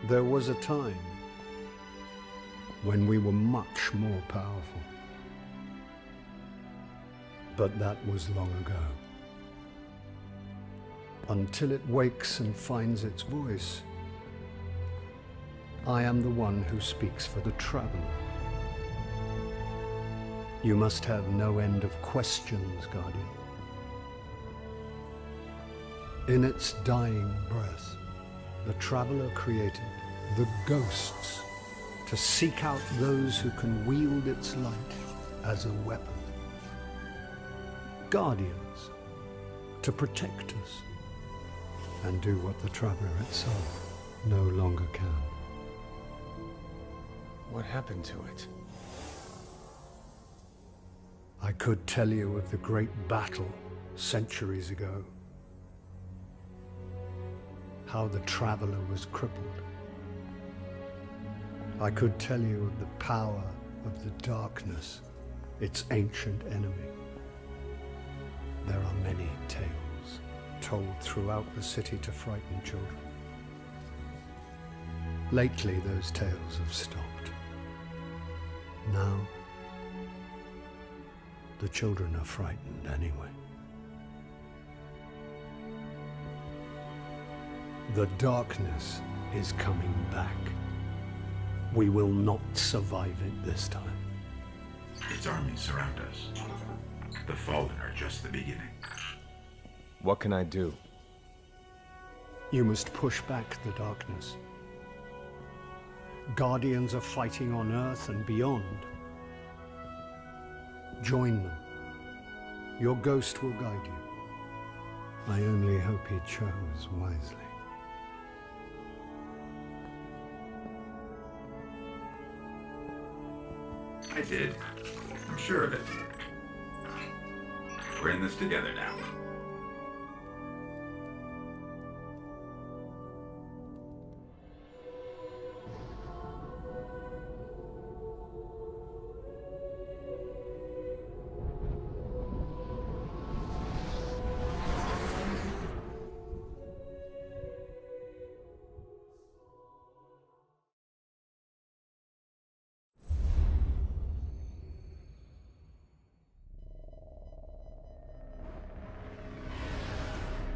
There was a time when we were much more powerful. But that was long ago. Until it wakes and finds its voice, I am the one who speaks for the traveler. You must have no end of questions, Guardian. In its dying breath, the traveler created the ghosts to seek out those who can wield its light as a weapon. Guardians to protect us and do what the traveler itself no longer can. What happened to it? I could tell you of the great battle centuries ago. How the traveler was crippled. I could tell you of the power of the darkness, its ancient enemy. There are many tales told throughout the city to frighten children. Lately, those tales have stopped. Now, the children are frightened anyway. The darkness is coming back. We will not survive it this time. Its armies surround us. The Fallen are just the beginning. What can I do? You must push back the darkness. Guardians are fighting on Earth and beyond. Join them. Your ghost will guide you. I only hope he chose wisely. I did. I'm sure of it. We're in this together now.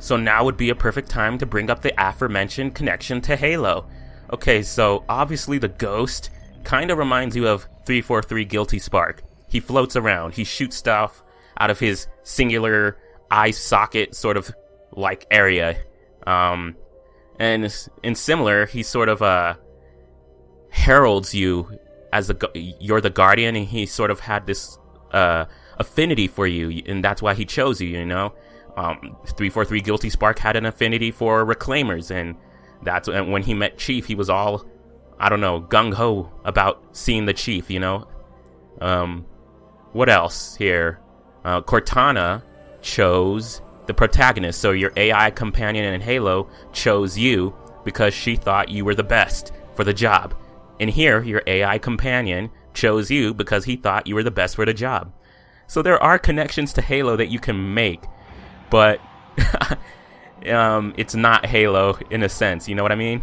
So now would be a perfect time to bring up the aforementioned connection to Halo. Okay, so obviously the ghost kind of reminds you of 343 Guilty Spark. He floats around, he shoots stuff out of his singular eye socket sort of like area. And in similar, he sort of heralds you as you're the Guardian, and he sort of had this affinity for you, and that's why he chose you, you know? 343 Guilty Spark had an affinity for Reclaimers, and that's when he met Chief, he was all, I don't know, gung-ho about seeing the Chief, you know? What else here? Cortana chose the protagonist, so your AI companion in Halo chose you because she thought you were the best for the job. And here, your AI companion chose you because he thought you were the best for the job. So there are connections to Halo that you can make, but it's not Halo in a sense, you know what I mean?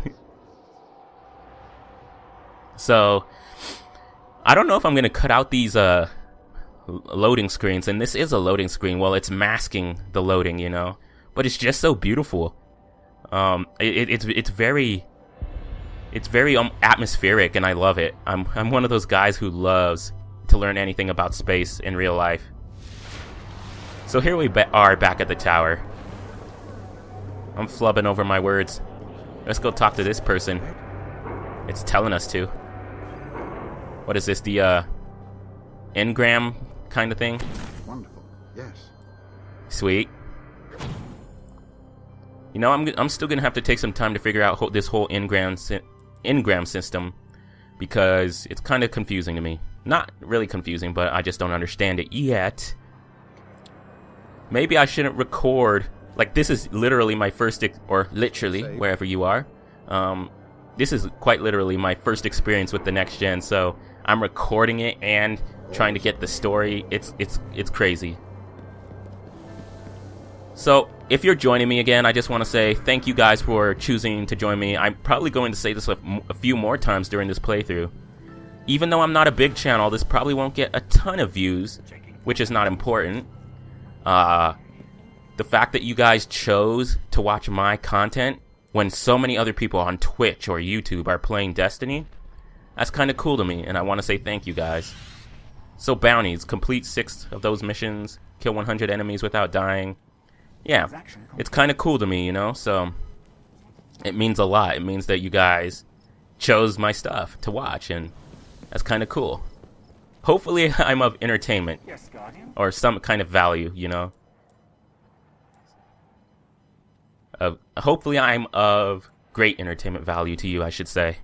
So I don't know if I'm gonna cut out these loading screens, and this is a loading screen. Well, it's masking the loading, you know, but it's just so beautiful. It's very atmospheric, and I love it. I'm one of those guys who loves to learn anything about space in real life. So here we are back at the tower. I'm flubbing over my words. Let's go talk to this person. It's telling us to. What is this, the engram kind of thing? Wonderful, yes. Sweet. You know, I'm still gonna have to take some time to figure out this whole engram system, because it's kind of confusing to me. Not really confusing, but I just don't understand it yet. Maybe I shouldn't record, like, this is literally my first, or literally, wherever you are. This is quite literally my first experience with the next gen, so I'm recording it and trying to get the story. It's crazy. So if you're joining me again, I just want to say thank you guys for choosing to join me. I'm probably going to say this a few more times during this playthrough. Even though I'm not a big channel, this probably won't get a ton of views, which is not important. The fact that you guys chose to watch my content when so many other people on Twitch or YouTube are playing Destiny, that's kind of cool to me, and I want to say thank you guys. So bounties, complete 6 of those missions, kill 100 enemies without dying. Yeah, it's kind of cool to me, you know, so it means a lot. It means that you guys chose my stuff to watch, and that's kind of cool. Hopefully I'm of entertainment or some kind of value, you know. Hopefully I'm of great entertainment value to you, I should say.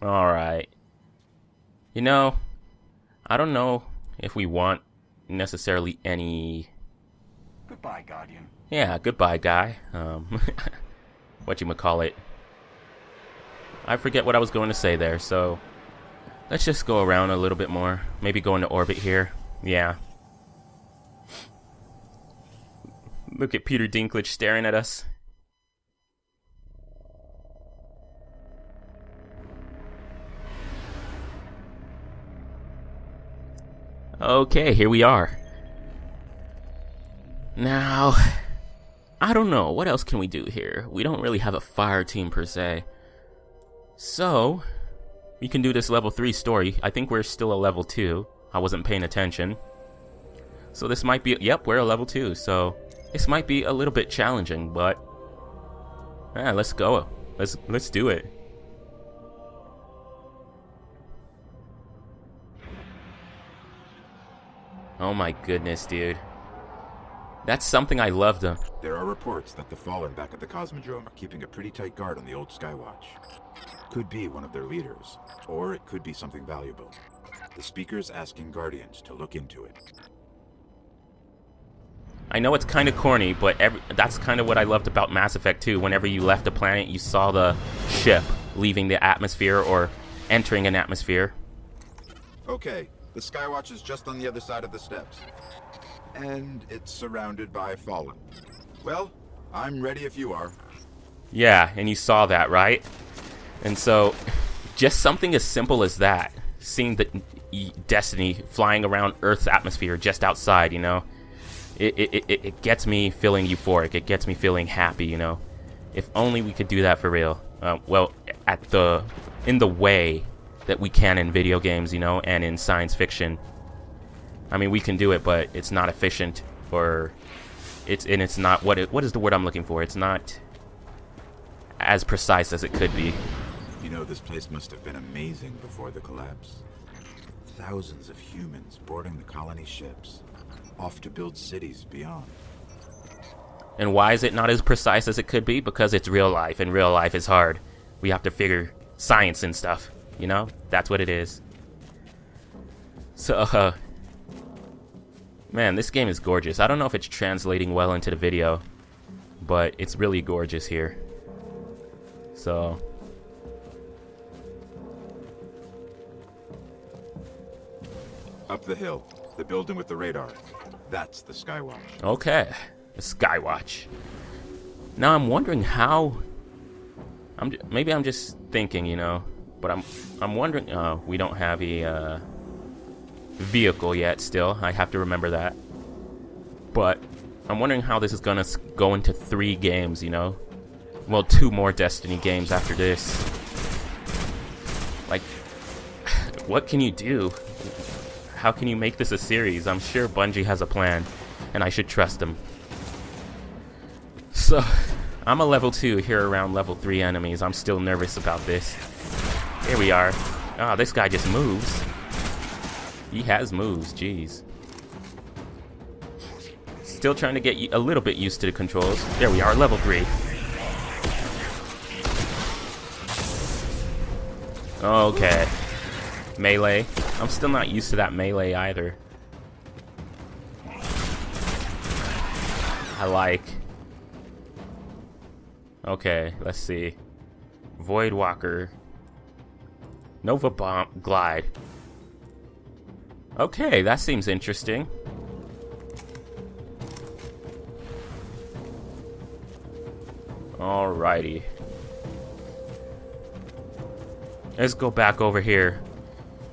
Alright. You know, I don't know if we want necessarily any... Goodbye, Guardian. Yeah, goodbye, guy. Whatchamacallit. I forget what I was going to say there, so... Let's just go around a little bit more. Maybe go into orbit here. Yeah. Look at Peter Dinklage staring at us. Okay, here we are. Now, I don't know. What else can we do here? We don't really have a fire team per se. So, we can do this level 3 story. I think we're still a level 2. I wasn't paying attention. So this might be... Yep, we're a level 2. So, this might be a little bit challenging, but... Yeah, let's go. Let's do it. Oh my goodness, dude. That's something I love to... There are reports that the Fallen back at the Cosmodrome are keeping a pretty tight guard on the old Skywatch. Could be one of their leaders, or it could be something valuable. The Speaker's asking Guardians to look into it. I know it's kind of corny, but that's kind of what I loved about Mass Effect 2. Whenever you left a planet, you saw the ship leaving the atmosphere or entering an atmosphere. Okay, the Skywatch is just on the other side of the steps. And it's surrounded by Fallen. Well, I'm ready if you are. Yeah, and you saw that, right? And so, just something as simple as that, seeing the Destiny flying around Earth's atmosphere just outside, you know, it gets me feeling euphoric. It gets me feeling happy, you know. If only we could do that for real. Well, in the way that we can in video games, you know, and in science fiction. I mean, we can do it, but it's not efficient, or it's not what is the word I'm looking for? It's not as precise as it could be. You know, this place must have been amazing before the collapse. Thousands of humans boarding the colony ships, off to build cities beyond. And why is it not as precise as it could be? Because it's real life, and real life is hard. We have to figure science and stuff, you know? That's what it is. So, man, this game is gorgeous. I don't know if it's translating well into the video, but it's really gorgeous here. So... Up the hill, the building with the radar. That's the Skywatch. Okay, the Skywatch. Now I'm wondering how... maybe I'm just thinking, you know, but I'm wondering... we don't have a vehicle yet still. I have to remember that. But I'm wondering how this is gonna go into 3 games, you know? Well, 2 more Destiny games after this. Like, what can you do? How can you make this a series? I'm sure Bungie has a plan, and I should trust them. So, I'm a level 2 here around level 3 enemies. I'm still nervous about this. Here we are. Ah, this guy just moves. He has moves, jeez. Still trying to get a little bit used to the controls. There we are, level 3. Okay. Melee. I'm still not used to that melee either. I like. Okay, let's see. Void Walker. Nova Bomb Glide. Okay, that seems interesting. Alrighty. Let's go back over here.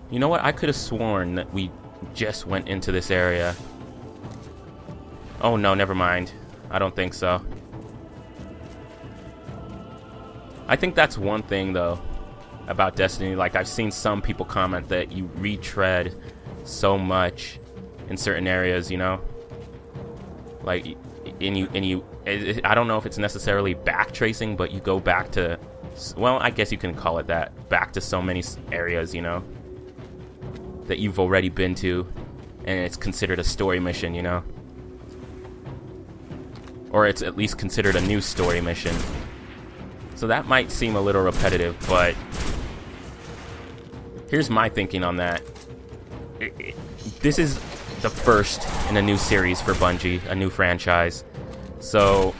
You know what? I could have sworn that we just went into this area. Oh no, never mind. I don't think so. I think that's one thing though about Destiny. Like, I've seen some people comment that you retread so much in certain areas, you know? Like, I don't know if it's necessarily backtracing, but you go back to, well, I guess you can call it that, back to so many areas, you know, that you've already been to, and it's considered a story mission, you know? Or it's at least considered a new story mission. So that might seem a little repetitive, but here's my thinking on that. This is the first in a new series for Bungie, a new franchise. So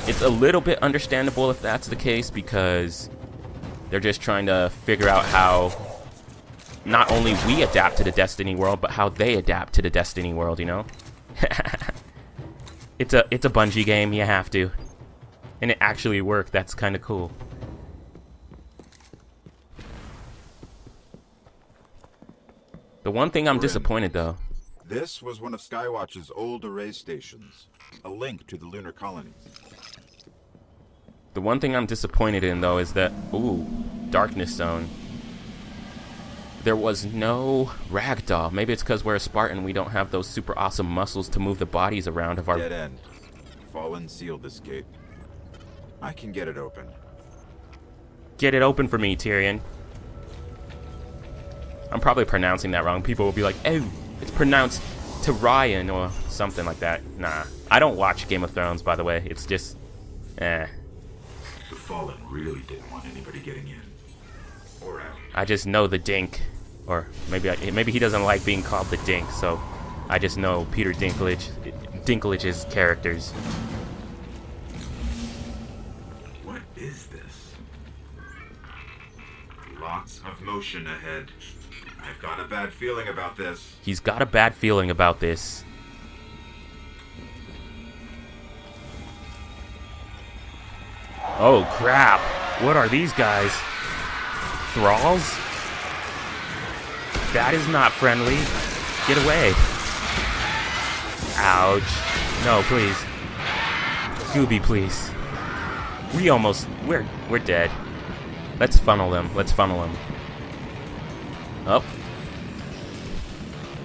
it's a little bit understandable if that's the case, because they're just trying to figure out how not only we adapt to the Destiny world, but how they adapt to the Destiny world, you know? It's a Bungie game, you have to. And it actually worked. That's kind of cool. The one thing I'm disappointed though. This was one of Skywatch's old array stations, a link to the lunar colonies. The one thing I'm disappointed in though is that, ooh, Darkness Zone. There was no ragdoll. Maybe it's because we're a Spartan, we don't have those super awesome muscles to move the bodies around of our... Dead end. Fallen sealed this gate. I can get it open. Get it open for me, Tyrion. I'm probably pronouncing that wrong. People will be like, oh, it's pronounced Tyrion or something like that. Nah. I don't watch Game of Thrones, by the way. It's just, eh. The Fallen really didn't want anybody getting in. Or out. I just know the Dink. Or maybe he doesn't like being called the Dink, so I just know Peter Dinklage's characters. What is this? Lots of motion ahead. I've got a bad feeling about this. He's got a bad feeling about this. Oh crap! What are these guys? Thralls? That is not friendly. Get away. Ouch. No, please. Gooby, please. We're dead. Let's funnel them. Let's funnel them. Oh.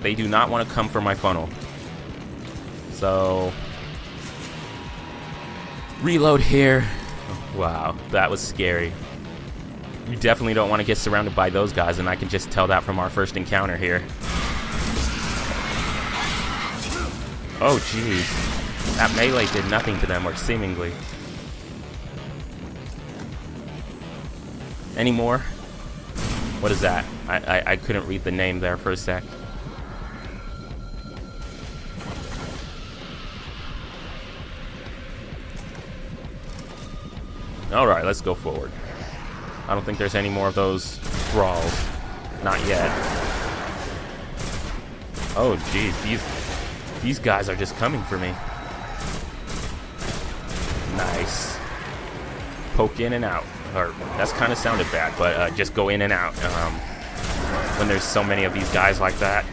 They do not want to come for my funnel. So... reload here. Wow, that was scary. You definitely don't want to get surrounded by those guys, and I can just tell that from our first encounter here. Oh, jeez. That melee did nothing to them, or seemingly. Any more? What is that? I couldn't read the name there for a sec. Alright, let's go forward. I don't think there's any more of those thralls. Not yet. Oh, jeez. These guys are just coming for me. Nice. Poke in and out. Or, that's kind of sounded bad, but just go in and out. When there's so many of these guys like that.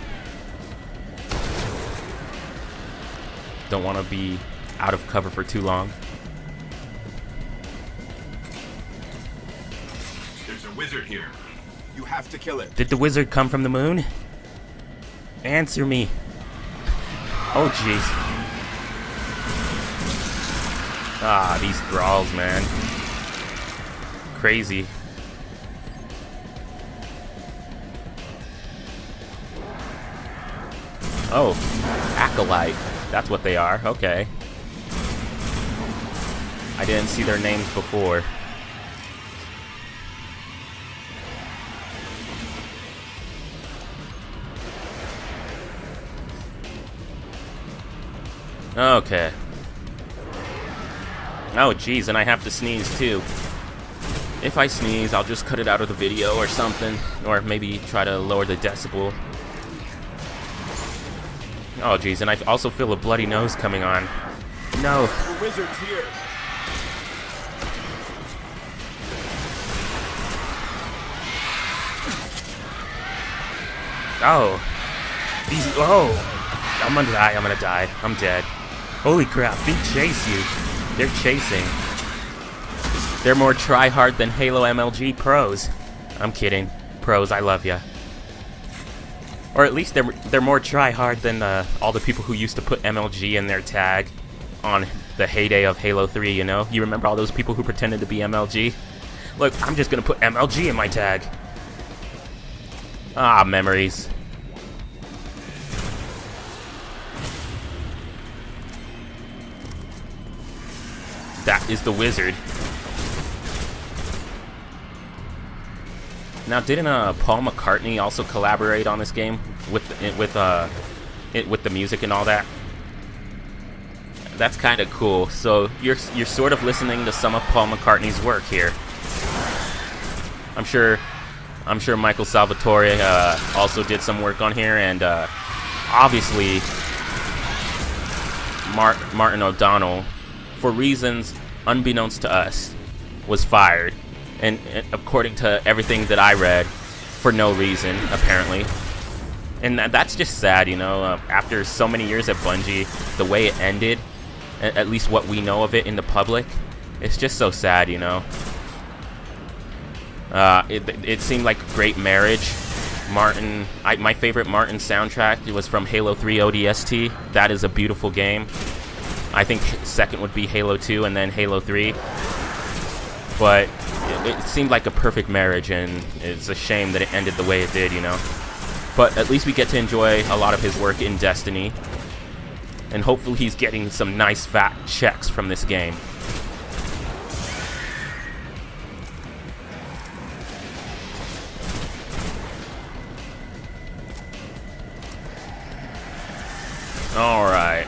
Don't want to be out of cover for too long. There's a wizard here. You have to kill it. Did the wizard come from the moon? Answer me. Oh, jeez. Ah, these thralls, man. Crazy. Oh, acolyte. That's what they are. Okay. I didn't see their names before. Okay. Oh, geez, and I have to sneeze, too. If I sneeze, I'll just cut it out of the video or something. Or maybe try to lower the decibel. Oh, geez, and I also feel a bloody nose coming on. No. The wizard's here. Oh. These... Oh. I'm gonna die. I'm gonna die. I'm dead. Holy crap. They chase you. They're chasing. They're more try-hard than Halo MLG pros. I'm kidding. Pros, I love ya. Or at least they're more try-hard than all the people who used to put MLG in their tag on the heyday of Halo 3, you know? You remember all those people who pretended to be MLG? Look, I'm just gonna put MLG in my tag. Ah, memories. That is the wizard. Now, didn't Paul McCartney also collaborate on this game with the music and all that? That's kind of cool. So you're sort of listening to some of Paul McCartney's work here. I'm sure Michael Salvatore also did some work on here, and obviously Martin O'Donnell, for reasons unbeknownst to us, was fired. And according to everything that I read, for no reason, apparently. And that's just sad, you know. After so many years at Bungie, the way it ended, at least what we know of it in the public, it's just so sad, you know. It seemed like a great marriage. My favorite Martin soundtrack was from Halo 3 ODST. That is a beautiful game. I think second would be Halo 2 and then Halo 3. But it seemed like a perfect marriage, and it's a shame that it ended the way it did, you know. But at least we get to enjoy a lot of his work in Destiny. And hopefully he's getting some nice fat checks from this game. Alright.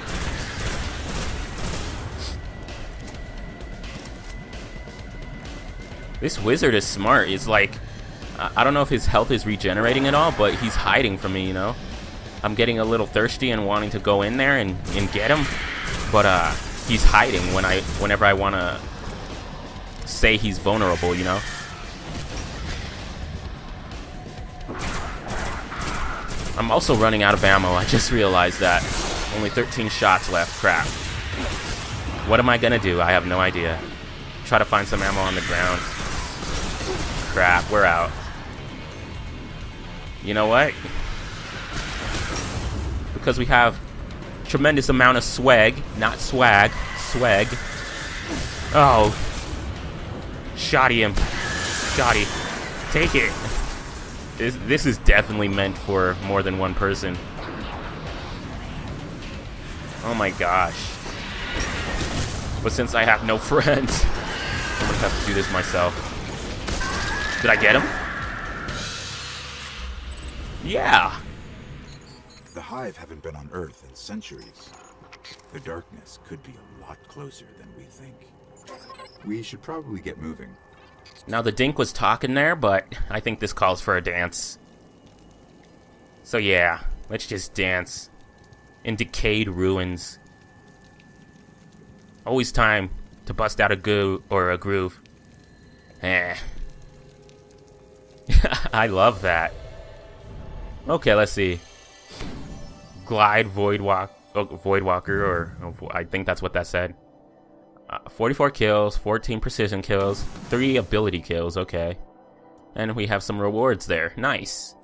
This wizard is smart. It's like, I don't know if his health is regenerating at all, but he's hiding from me, you know? I'm getting a little thirsty and wanting to go in there and get him, but he's hiding whenever I want to say he's vulnerable, you know? I'm also running out of ammo. I just realized that. Only 13 shots left. Crap. What am I gonna do? I have no idea. Try to find some ammo on the ground. Crap, we're out. You know what? Because we have tremendous amount of swag, not swag, swag. Oh. Shoddy him. Shoddy. Take it. This is definitely meant for more than one person. Oh my gosh. But since I have no friends, I'm gonna have to do this myself. Did I get him? Yeah. The Hive haven't been on Earth in centuries. The darkness could be a lot closer than we think. We should probably get moving. Now the Dink was talking there, but I think this calls for a dance. So yeah, let's just dance. In decayed ruins. Always time to bust out a goo or a groove. Eh. I love that. Okay, let's see. Glide Voidwalker, or I think that's what that said. 44 kills, 14 precision kills, 3 ability kills, okay. And we have some rewards there. Nice.